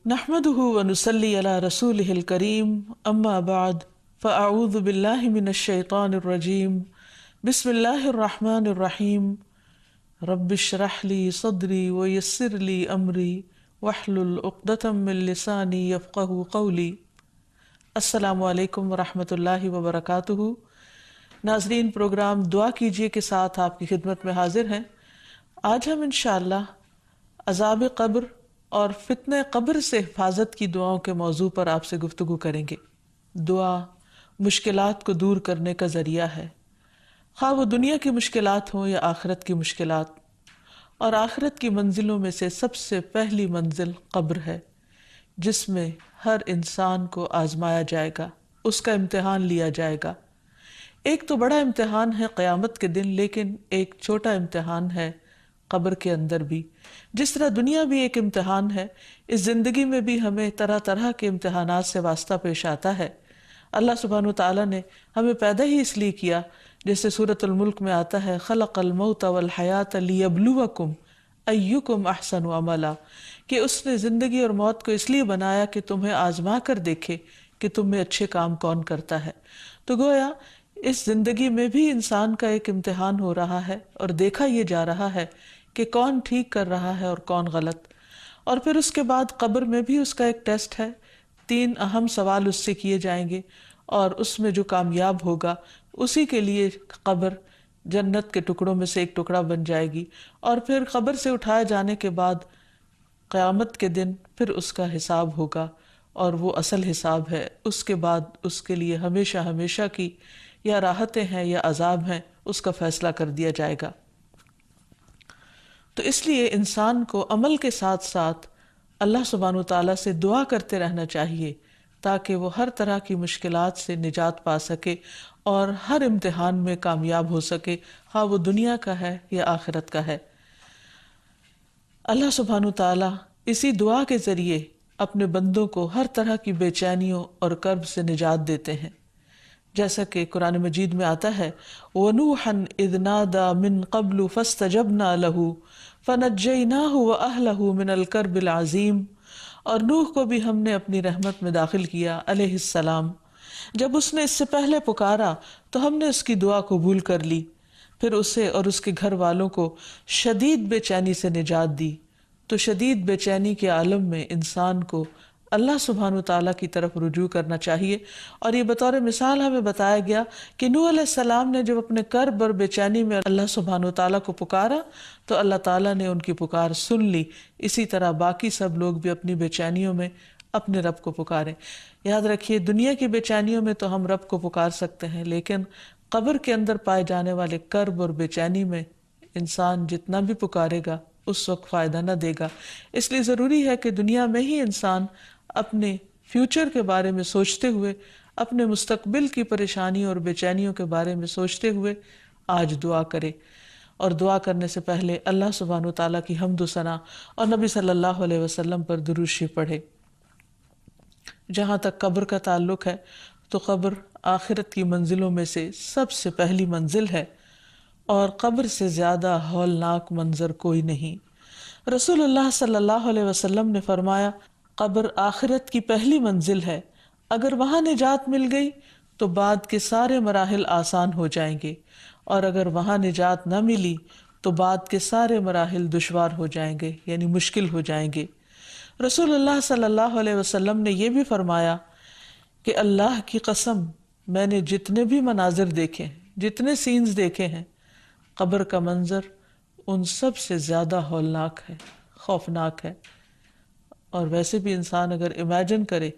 نحمده ونصلي على رسوله الكريم اما بعد فاعوذ بالله من الشيطان الرجيم بسم الله الرحمن الرحيم رب اشرح لي صدري ويسر لي امري واحلل عقدة من لساني يفقهوا قولي۔ السلام علیکم ورحمۃ اللہ وبرکاتہ۔ ناظرین، پروگرام دعا کیجیے کے ساتھ آپ کی خدمت میں حاضر ہیں۔ آج ہم انشاءاللہ عذاب قبر اور فتنہ قبر سے حفاظت کی دعاؤں کے موضوع پر آپ سے گفتگو کریں گے۔ دعا مشکلات کو دور کرنے کا ذریعہ ہے، خواہ وہ دنیا کی مشکلات ہوں یا آخرت کی مشکلات، اور آخرت کی منزلوں میں سے سب سے پہلی منزل قبر ہے، جس میں ہر انسان کو آزمایا جائے گا، اس کا امتحان لیا جائے گا۔ ایک تو بڑا امتحان ہے قیامت کے دن، لیکن ایک چھوٹا امتحان ہے قبر کے اندر بھی۔ جس طرح دنیا بھی ایک امتحان ہے، اس زندگی میں بھی ہمیں طرح طرح کے امتحانات سے واسطہ پیش آتا ہے۔ اللہ سبحانہ وتعالیٰ نے ہمیں پیدا ہی اس لیے کیا، جیسے سورۃ الملک میں آتا ہے، خلق الموت والحیات لیبلوکم ایکم احسن عملا، کہ اس نے زندگی اور موت کو اس لیے بنایا کہ تمہیں آزما کر دیکھے کہ تم میں اچھے کام کون کرتا ہے۔ تو گویا اس زندگی میں بھی انسان کا ایک امتحان ہو رہا ہے، اور دیکھا یہ جا رہا ہے کہ کون ٹھیک کر رہا ہے اور کون غلط۔ اور پھر اس کے بعد قبر میں بھی اس کا ایک ٹیسٹ ہے، 3 اہم سوال اس سے کیے جائیں گے، اور اس میں جو کامیاب ہوگا اسی کے لیے قبر جنت کے ٹکڑوں میں سے ایک ٹکڑا بن جائے گی۔ اور پھر قبر سے اٹھائے جانے کے بعد قیامت کے دن پھر اس کا حساب ہوگا، اور وہ اصل حساب ہے۔ اس کے بعد اس کے لیے ہمیشہ ہمیشہ کی یا راحتیں ہیں یا عذاب ہیں، اس کا فیصلہ کر دیا جائے گا۔ تو اس لیے انسان کو عمل کے ساتھ ساتھ اللہ سبحانہ وتعالیٰ سے دعا کرتے رہنا چاہیے، تاکہ وہ ہر طرح کی مشکلات سے نجات پا سکے اور ہر امتحان میں کامیاب ہو سکے، خواہ وہ دنیا کا ہے یا آخرت کا ہے۔ اللہ سبحانہ وتعالیٰ اسی دعا کے ذریعے اپنے بندوں کو ہر طرح کی بے چینیوں اور کرب سے نجات دیتے ہیں، جیسا کہ قرآن مجید میں آتا ہے، وَنُوحًا إِذْ نَادَى مِن قَبْلُ فَاسْتَجَبْنَا لَهُ فَنَجَّيْنَاهُ وَأَهْلَهُ مِنَ الْكَرْبِ الْعَظِيمِ۔ اور نوح کو بھی ہم نے اپنی رحمت میں داخل کیا علیہ السلام، جب اس نے اس سے پہلے پکارا تو ہم نے اس کی دعا قبول کر لی، پھر اسے اور اس کے گھر والوں کو شدید بے چینی سے نجات دی۔ تو شدید بے چینی کے عالم میں انسان کو اللہ سبحانہ وتعالیٰ کی طرف رجوع کرنا چاہیے۔ اور یہ بطور مثال ہمیں بتایا گیا کہ نوح علیہ السلام نے جب اپنے کرب اور بے چینی میں اللہ سبحانہ وتعالیٰ کو پکارا تو اللہ تعالیٰ نے ان کی پکار سن لی۔ اسی طرح باقی سب لوگ بھی اپنی بے چینیوں میں اپنے رب کو پکاریں۔ یاد رکھیے، دنیا کی بے چینیوں میں تو ہم رب کو پکار سکتے ہیں، لیکن قبر کے اندر پائے جانے والے کرب اور بے چینی میں انسان جتنا بھی پکارے گا اس وقت فائدہ نہ دے گا۔ اس لیے ضروری ہے کہ دنیا میں ہی انسان اپنے فیوچر کے بارے میں سوچتے ہوئے، اپنے مستقبل کی پریشانیوں اور بے چینیوں کے بارے میں سوچتے ہوئے آج دعا کرے، اور دعا کرنے سے پہلے اللہ سبحانہ وتعالیٰ کی حمد و ثنا اور نبی صلی اللہ علیہ وسلم پر درود شریف پڑھے۔ جہاں تک قبر کا تعلق ہے تو قبر آخرت کی منزلوں میں سے سب سے پہلی منزل ہے، اور قبر سے زیادہ ہولناک منظر کوئی نہیں۔ رسول اللہ صلی اللہ علیہ وسلم نے فرمایا، قبر آخرت کی پہلی منزل ہے، اگر وہاں نجات مل گئی تو بعد کے سارے مراحل آسان ہو جائیں گے، اور اگر وہاں نجات نہ ملی تو بعد کے سارے مراحل دشوار ہو جائیں گے، یعنی مشکل ہو جائیں گے۔ رسول اللہ صلی اللہ علیہ وسلم نے یہ بھی فرمایا کہ اللہ کی قسم، میں نے جتنے بھی مناظر دیکھے، جتنے سینز دیکھے ہیں، قبر کا منظر ان سب سے زیادہ ہولناک ہے، خوفناک ہے۔ اور ویسے بھی انسان اگر امیجن کرے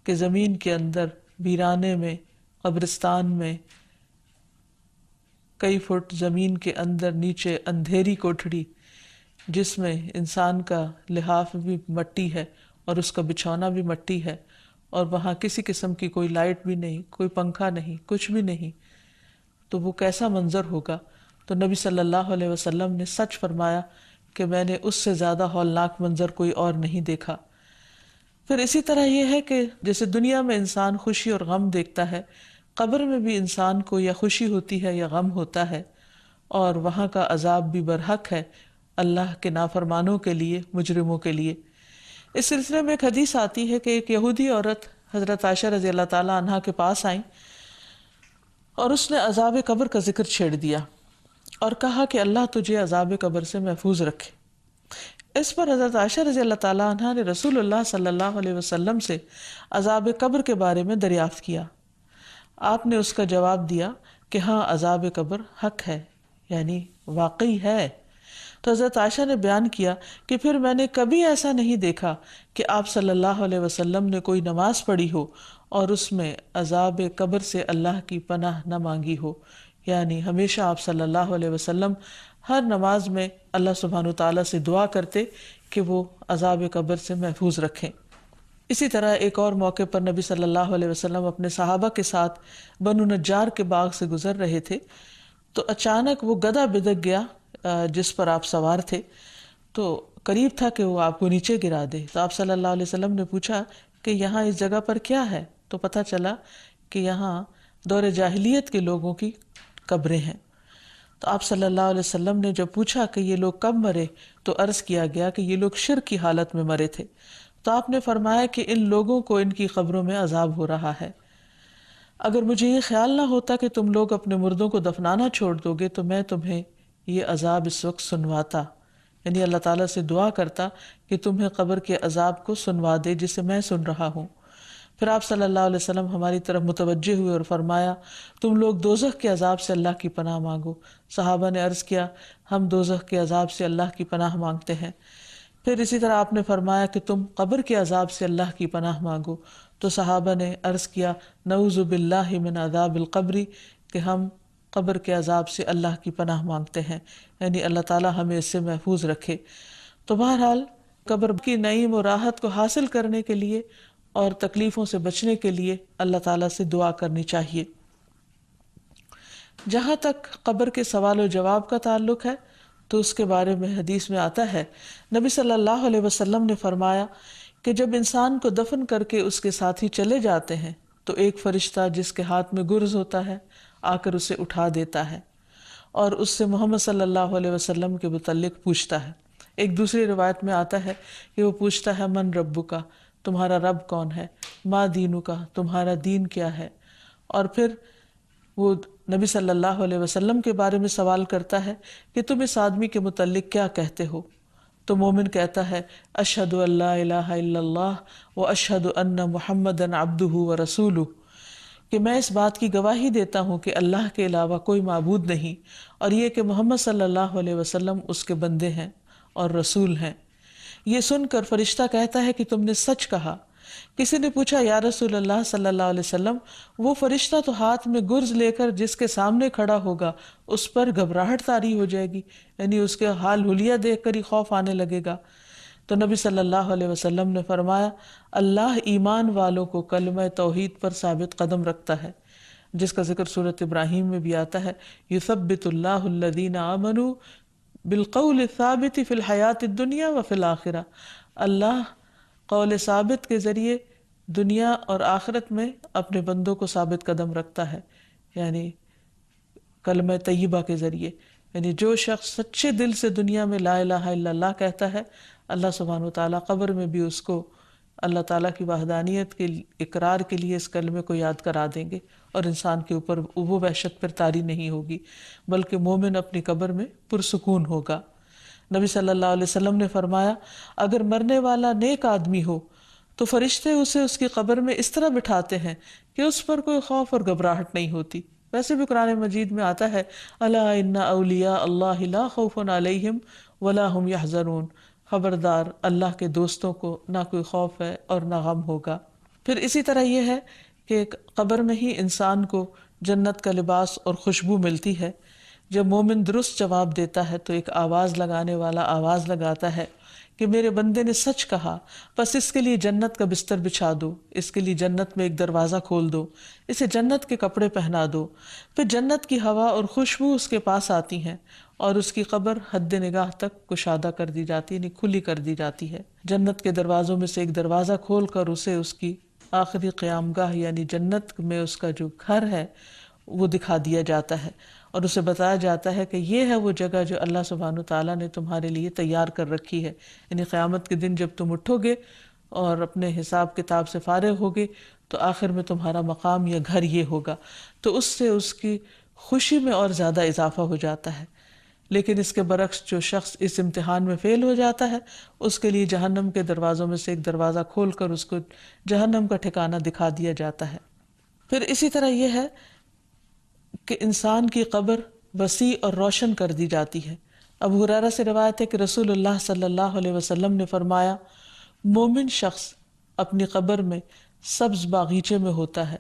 کہ زمین کے اندر ویرانے میں، قبرستان میں، کئی فٹ زمین کے اندر نیچے اندھیری کوٹھڑی، جس میں انسان کا لحاف بھی مٹی ہے اور اس کا بچھونا بھی مٹی ہے، اور وہاں کسی قسم کی کوئی لائٹ بھی نہیں، کوئی پنکھا نہیں، کچھ بھی نہیں، تو وہ کیسا منظر ہوگا۔ تو نبی صلی اللہ علیہ وسلم نے سچ فرمایا کہ میں نے اس سے زیادہ ہولناک منظر کوئی اور نہیں دیکھا۔ پھر اسی طرح یہ ہے کہ جیسے دنیا میں انسان خوشی اور غم دیکھتا ہے، قبر میں بھی انسان کو یا خوشی ہوتی ہے یا غم ہوتا ہے، اور وہاں کا عذاب بھی برحق ہے اللہ کے نافرمانوں کے لیے، مجرموں کے لیے۔ اس سلسلے میں ایک حدیث آتی ہے کہ ایک یہودی عورت حضرت عائشہ رضی اللہ تعالی عنہا کے پاس آئیں اور اس نے عذاب قبر کا ذکر چھیڑ دیا اور کہا کہ اللہ تجھے عذاب قبر سے محفوظ رکھے۔ اس پر حضرت عائشہ رضی اللہ تعالی عنہا نے رسول اللہ صلی اللہ علیہ وسلم سے عذاب قبر کے بارے میں دریافت کیا۔ آپ نے اس کا جواب دیا کہ ہاں، عذاب قبر حق ہے، یعنی واقعی ہے۔ تو حضرت عائشہ نے بیان کیا کہ پھر میں نے کبھی ایسا نہیں دیکھا کہ آپ صلی اللہ علیہ وسلم نے کوئی نماز پڑھی ہو اور اس میں عذاب قبر سے اللہ کی پناہ نہ مانگی ہو، یعنی ہمیشہ آپ صلی اللہ علیہ وسلم ہر نماز میں اللہ سبحانہ وتعالیٰ سے دعا کرتے کہ وہ عذاب قبر سے محفوظ رکھیں۔ اسی طرح ایک اور موقع پر نبی صلی اللہ علیہ وسلم اپنے صحابہ کے ساتھ بنو نجار کے باغ سے گزر رہے تھے تو اچانک وہ گدھا بدک گیا جس پر آپ سوار تھے، تو قریب تھا کہ وہ آپ کو نیچے گرا دے۔ تو آپ صلی اللہ علیہ وسلم نے پوچھا کہ یہاں اس جگہ پر کیا ہے؟ تو پتہ چلا کہ یہاں دور جاہلیت کے لوگوں کی قبریں ہیں۔ تو آپ صلی اللہ علیہ وسلم نے جب پوچھا کہ یہ لوگ کب مرے تو عرض کیا گیا کہ یہ لوگ شرک کی حالت میں مرے تھے۔ تو آپ نے فرمایا کہ ان لوگوں کو ان کی قبروں میں عذاب ہو رہا ہے۔ اگر مجھے یہ خیال نہ ہوتا کہ تم لوگ اپنے مردوں کو دفنانا چھوڑ دو گے تو میں تمہیں یہ عذاب اس وقت سنواتا، یعنی اللہ تعالیٰ سے دعا کرتا کہ تمہیں قبر کے عذاب کو سنوا دے جسے میں سن رہا ہوں۔ پھر آپ صلی اللہ علیہ وسلم ہماری طرف متوجہ ہوئے اور فرمایا تم لوگ دوزخ کے عذاب سے اللہ کی پناہ مانگو۔ صحابہ نے عرض کیا ہم دوزخ کے عذاب سے اللہ کی پناہ مانگتے ہیں۔ پھر اسی طرح آپ نے فرمایا کہ تم قبر کے عذاب سے اللہ کی پناہ مانگو۔ تو صحابہ نے عرض کیا نعوذ باللہ من عذاب القبر، کہ ہم قبر کے عذاب سے اللہ کی پناہ مانگتے ہیں، یعنی اللہ تعالیٰ ہمیں اس سے محفوظ رکھے۔ تو بہرحال قبر کی نعیم و راحت کو حاصل کرنے کے لیے اور تکلیفوں سے بچنے کے لیے اللہ تعالیٰ سے دعا کرنی چاہیے۔ جہاں تک قبر کے سوال و جواب کا تعلق ہے تو اس کے بارے میں حدیث میں آتا ہے نبی صلی اللہ علیہ وسلم نے فرمایا کہ جب انسان کو دفن کر کے اس کے ساتھی چلے جاتے ہیں تو ایک فرشتہ جس کے ہاتھ میں گرز ہوتا ہے آ کر اسے اٹھا دیتا ہے اور اس سے محمد صلی اللہ علیہ وسلم کے متعلق پوچھتا ہے۔ ایک دوسری روایت میں آتا ہے کہ وہ پوچھتا ہے من ربک، تمہارا رب کون ہے، ما دینک، تمہارا دین کیا ہے، اور پھر وہ نبی صلی اللہ علیہ وسلم کے بارے میں سوال کرتا ہے کہ تم اس آدمی کے متعلق کیا کہتے ہو؟ تو مومن کہتا ہے اشہد ان لا الہ الا اللہ و اشہد ان محمدا عبدہ و رسولہ، کہ میں اس بات کی گواہی دیتا ہوں کہ اللہ کے علاوہ کوئی معبود نہیں اور یہ کہ محمد صلی اللہ علیہ وسلم اس کے بندے ہیں اور رسول ہیں۔ یہ سن کر فرشتہ کہتا ہے کہ تم نے سچ کہا۔ کسی نے پوچھا یا رسول اللہ صلی اللہ علیہ وسلم وہ فرشتہ تو ہاتھ میں گرز لے کر جس کے سامنے کھڑا ہوگا اس پر گھبراہٹ طاری ہو جائے گی، یعنی اس کے حال حلیہ دیکھ کر ہی خوف آنے لگے گا۔ تو نبی صلی اللہ علیہ وسلم نے فرمایا اللہ ایمان والوں کو کلمہ توحید پر ثابت قدم رکھتا ہے، جس کا ذکر سورۃ ابراہیم میں بھی آتا ہے یثبت اللہ الذین آمنوا بالقول الثابت فی الحیات الدنیا وفی الآخرہ، اللہ قول ثابت کے ذریعے دنیا اور آخرت میں اپنے بندوں کو ثابت قدم رکھتا ہے، یعنی کلمہ طیبہ کے ذریعے، یعنی جو شخص سچے دل سے دنیا میں لا الہ الا اللہ کہتا ہے اللہ سبحانہ وتعالیٰ قبر میں بھی اس کو اللہ تعالیٰ کی وحدانیت کے اقرار کے لیے اس کلمے کو یاد کرا دیں گے اور انسان کے اوپر وہ وحشت پر طاری نہیں ہوگی، بلکہ مومن اپنی قبر میں پرسکون ہوگا۔ نبی صلی اللہ علیہ وسلم نے فرمایا اگر مرنے والا نیک آدمی ہو تو فرشتے اسے اس کی قبر میں اس طرح بٹھاتے ہیں کہ اس پر کوئی خوف اور گھبراہٹ نہیں ہوتی۔ ویسے بھی قرآن مجید میں آتا ہے الا ان اولیاء اللہ لا خوف علیہم ولا هم یحزنون، خبردار اللہ کے دوستوں کو نہ کوئی خوف ہے اور نہ غم ہوگا۔ پھر اسی طرح یہ ہے کہ قبر میں ہی انسان کو جنت کا لباس اور خوشبو ملتی ہے۔ جب مومن درست جواب دیتا ہے تو ایک آواز لگانے والا آواز لگاتا ہے کہ میرے بندے نے سچ کہا، بس اس کے لیے جنت کا بستر بچھا دو، اس کے لیے جنت میں ایک دروازہ کھول دو، اسے جنت کے کپڑے پہنا دو۔ پھر جنت کی ہوا اور خوشبو اس کے پاس آتی ہیں اور اس کی قبر حد نگاہ تک کشادہ کر دی جاتی ہے، یعنی کھلی کر دی جاتی ہے۔ جنت کے دروازوں میں سے ایک دروازہ کھول کر اسے اس کی آخری قیام گاہ یعنی جنت میں اس کا جو گھر ہے وہ دکھا دیا جاتا ہے اور اسے بتایا جاتا ہے کہ یہ ہے وہ جگہ جو اللہ سبحانہ تعالیٰ نے تمہارے لیے تیار کر رکھی ہے. یعنی قیامت کے دن جب تم اٹھو گے اور اپنے حساب کتاب سے فارغ ہوگے تو آخر میں تمہارا مقام یا گھر یہ ہوگا. تو اس سے اس کی خوشی میں اور زیادہ اضافہ ہو جاتا ہے. لیکن اس کے برعکس جو شخص اس امتحان میں فیل ہو جاتا ہے اس کے لیے جہنم کے دروازوں میں سے ایک دروازہ کھول کر اس کو جہنم کا ٹھکانہ دکھا دیا جاتا ہے. پھر اسی طرح یہ ہے کہ انسان کی قبر وسیع اور روشن کر دی جاتی ہے. ابو ہریرہ سے روایت ہے کہ رسول اللہ صلی اللہ علیہ وسلم نے فرمایا مومن شخص اپنی قبر میں سبز باغیچے میں ہوتا ہے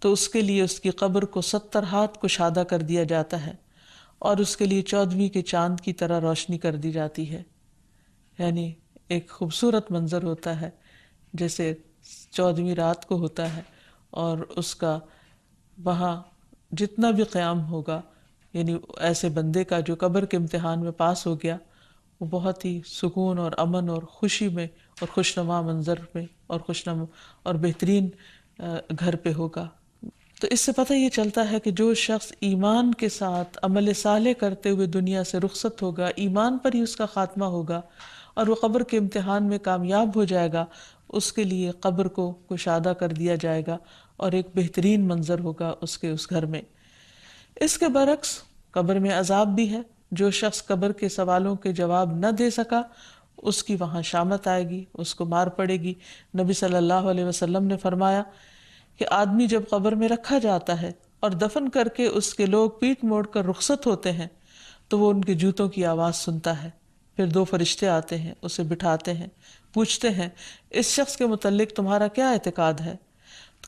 تو اس کے لیے اس کی قبر کو 70 ہاتھ کشادہ کر دیا جاتا ہے اور اس کے لیے 14ویں کے چاند کی طرح روشنی کر دی جاتی ہے. یعنی ایک خوبصورت منظر ہوتا ہے جیسے 14ویں رات کو ہوتا ہے اور اس کا وہاں جتنا بھی قیام ہوگا یعنی ایسے بندے کا جو قبر کے امتحان میں پاس ہو گیا وہ بہت ہی سکون اور امن اور خوشی میں اور خوشنما منظر میں اور خوشنما اور بہترین گھر پہ ہوگا. تو اس سے پتہ یہ چلتا ہے کہ جو شخص ایمان کے ساتھ عمل صالح کرتے ہوئے دنیا سے رخصت ہوگا، ایمان پر ہی اس کا خاتمہ ہوگا اور وہ قبر کے امتحان میں کامیاب ہو جائے گا، اس کے لیے قبر کو کشادہ کر دیا جائے گا اور ایک بہترین منظر ہوگا اس کے اس گھر میں. اس کے برعکس قبر میں عذاب بھی ہے. جو شخص قبر کے سوالوں کے جواب نہ دے سکا اس کی وہاں شامت آئے گی، اس کو مار پڑے گی. نبی صلی اللہ علیہ وسلم نے فرمایا کہ آدمی جب قبر میں رکھا جاتا ہے اور دفن کر کے اس کے لوگ پیٹ موڑ کر رخصت ہوتے ہیں تو وہ ان کے جوتوں کی آواز سنتا ہے. پھر 2 فرشتے آتے ہیں، اسے بٹھاتے ہیں، پوچھتے ہیں اس شخص کے متعلق تمہارا کیا اعتقاد ہے؟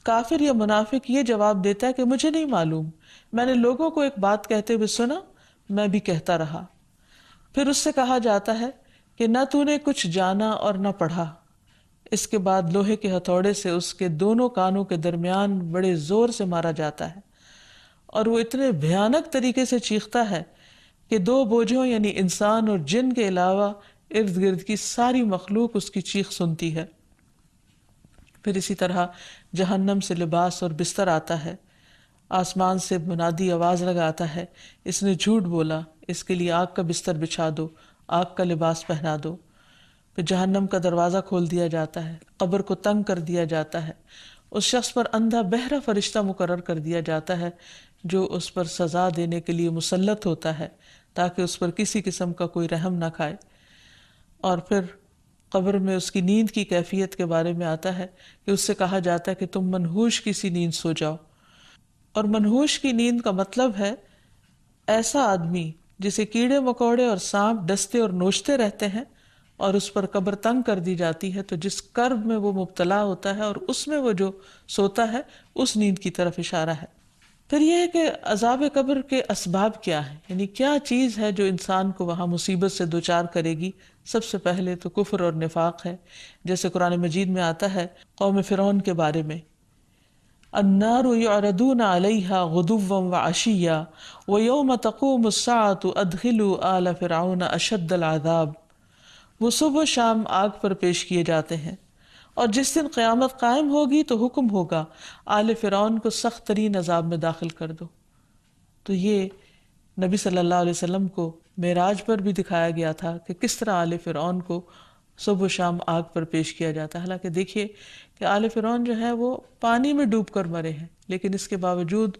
کافر یا منافق یہ جواب دیتا ہے کہ مجھے نہیں معلوم، میں نے لوگوں کو ایک بات کہتے ہوئے سنا، میں بھی کہتا رہا. پھر اس سے کہا جاتا ہے کہ نہ تو نے کچھ جانا اور نہ پڑھا. اس کے بعد لوہے کے ہتھوڑے سے اس کے دونوں کانوں کے درمیان بڑے زور سے مارا جاتا ہے اور وہ اتنے بھیانک طریقے سے چیختا ہے کہ 2 بوجھوں یعنی انسان اور جن کے علاوہ ارد گرد کی ساری مخلوق اس کی چیخ سنتی ہے. پھر اسی طرح جہنم سے لباس اور بستر آتا ہے. آسمان سے منادی آواز لگاتا ہے اس نے جھوٹ بولا، اس کے لیے آگ کا بستر بچھا دو، آگ کا لباس پہنا دو. پھر جہنم کا دروازہ کھول دیا جاتا ہے، قبر کو تنگ کر دیا جاتا ہے. اس شخص پر اندھا بہرا فرشتہ مقرر کر دیا جاتا ہے جو اس پر سزا دینے کے لیے مسلط ہوتا ہے تاکہ اس پر کسی قسم کا کوئی رحم نہ کھائے. اور پھر قبر میں اس کی نیند کی کیفیت کے بارے میں آتا ہے کہ اس سے کہا جاتا ہے کہ تم منحوش کی سی نیند سو جاؤ. اور منحوش کی نیند کا مطلب ہے ایسا آدمی جسے کیڑے مکوڑے اور سانپ ڈستے اور نوچتے رہتے ہیں اور اس پر قبر تنگ کر دی جاتی ہے تو جس کرب میں وہ مبتلا ہوتا ہے اور اس میں وہ جو سوتا ہے اس نیند کی طرف اشارہ ہے. پھر یہ ہے کہ عذاب قبر کے اسباب کیا ہیں، یعنی کیا چیز ہے جو انسان کو وہاں مصیبت سے دوچار کرے گی. سب سے پہلے تو کفر اور نفاق ہے، جیسے قرآن مجید میں آتا ہے قوم فرعون کے بارے میں النار یعرضون علیہا غدوا وعشیا ویوم تقوم الساعة ادخلوا آل فرعون اشد العذاب. وہ صبح و شام آگ پر پیش کیے جاتے ہیں اور جس دن قیامت قائم ہوگی تو حکم ہوگا آل فرعون کو سخت ترین عذاب میں داخل کر دو. تو یہ نبی صلی اللہ علیہ وسلم کو معراج پر بھی دکھایا گیا تھا کہ کس طرح آل فرعون کو صبح و شام آگ پر پیش کیا جاتا ہے. حالانکہ دیکھیے کہ آل فرعون جو ہے وہ پانی میں ڈوب کر مرے ہیں، لیکن اس کے باوجود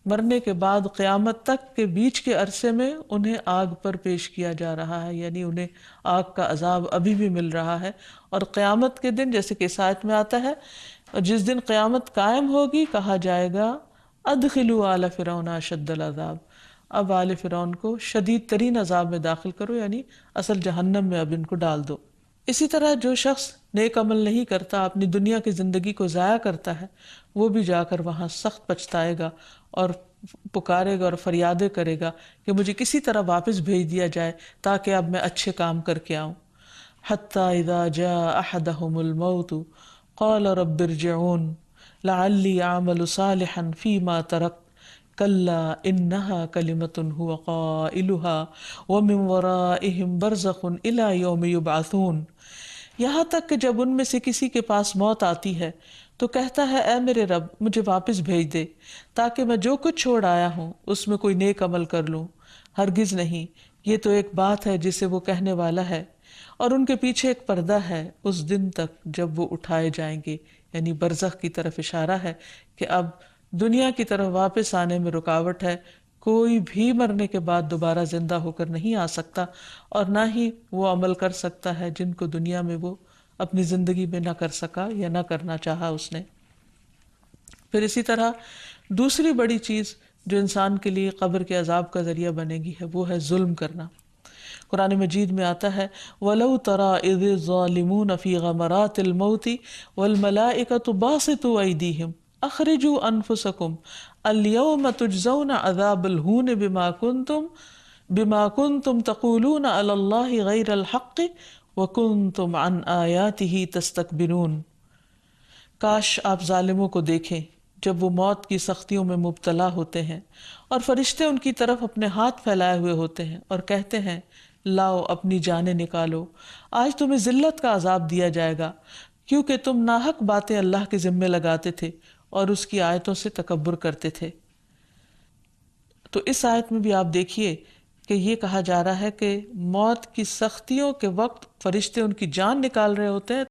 مرنے کے بعد قیامت تک کے بیچ کے عرصے میں انہیں آگ پر پیش کیا جا رہا ہے، یعنی انہیں آگ کا عذاب ابھی بھی مل رہا ہے. اور قیامت کے دن جیسے کہ اس آیت میں آتا ہے جس دن قیامت قائم ہوگی کہا جائے گا ادخلوا آل فرعون اشد العذاب، اب آل فرعون کو شدید ترین عذاب میں داخل کرو، یعنی اصل جہنم میں اب ان کو ڈال دو. اسی طرح جو شخص نیک عمل نہیں کرتا، اپنی دنیا کی زندگی کو ضائع کرتا ہے، وہ بھی جا کر وہاں سخت پچھتائے گا اور پکارے گا اور فریادیں کرے گا کہ مجھے کسی طرح واپس بھیج دیا جائے تاکہ اب میں اچھے کام کر کے آؤں. حتی اذا جاء احدهم الموت قال رب ارجعون لعلی اعمل صالحا فیما ترکت کلا انہا کلمۃ هو قائلها ومن ورائہم برزخ الی یوم یبعثون. یہاں تک کہ جب ان میں سے کسی کے پاس موت آتی ہے تو کہتا ہے اے میرے رب مجھے واپس بھیج دے تاکہ میں جو کچھ چھوڑ آیا ہوں اس میں کوئی نیک عمل کر لوں۔ ہرگز نہیں، یہ تو ایک بات ہے جسے وہ کہنے والا ہے، اور ان کے پیچھے ایک پردہ ہے اس دن تک جب وہ اٹھائے جائیں گے۔ یعنی برزخ کی طرف اشارہ ہے کہ اب دنیا کی طرف واپس آنے میں رکاوٹ ہے، کوئی بھی مرنے کے بعد دوبارہ زندہ ہو کر نہیں آ سکتا، اور نہ ہی وہ عمل کر سکتا ہے جن کو دنیا میں وہ اپنی زندگی میں نہ کر سکا یا نہ کرنا چاہا اس نے۔ پھر اسی طرح دوسری بڑی چیز جو انسان کے لیے قبر کے عذاب کا ذریعہ بنے گی ہے وہ ہے ظلم کرنا۔ قرآن مجید میں آتا ہے وَلَوْ تَرَىٰ إِذِ الظَّالِمُونَ فِي غَمَرَاتِ الْمَوْتِ وَالْمَلَائِكَةُ بَاسِطُو أَيْدِيهِمْ أَخْرِجُوا أَنفُسَكُمْ الْيَوْمَ تُجْزَوْنَ عَذَابَ الْهُونِ بِمَا كُنْتُمْ تَقُولُونَ عَلَى اللَّهِ غَيْرَ الْحَقِّ وَكُنْتُمْ عَنْ آيَاتِهِ تَسْتَكْبِرُونَ۔ کاش آپ ظالموں کو دیکھیں جب وہ موت کی سختیوں میں مبتلا ہوتے ہیں اور فرشتے ان کی طرف اپنے ہاتھ پھیلائے ہوئے ہوتے ہیں اور کہتے ہیں لاؤ اپنی جانیں نکالو، آج تمہیں ذلت کا عذاب دیا جائے گا کیونکہ تم ناحق باتیں اللہ کے ذمے لگاتے تھے اور اس کی آیتوں سے تکبر کرتے تھے۔ تو اس آیت میں بھی آپ دیکھیے کہ یہ کہا جا رہا ہے کہ موت کی سختیوں کے وقت فرشتے ان کی جان نکال رہے ہوتے ہیں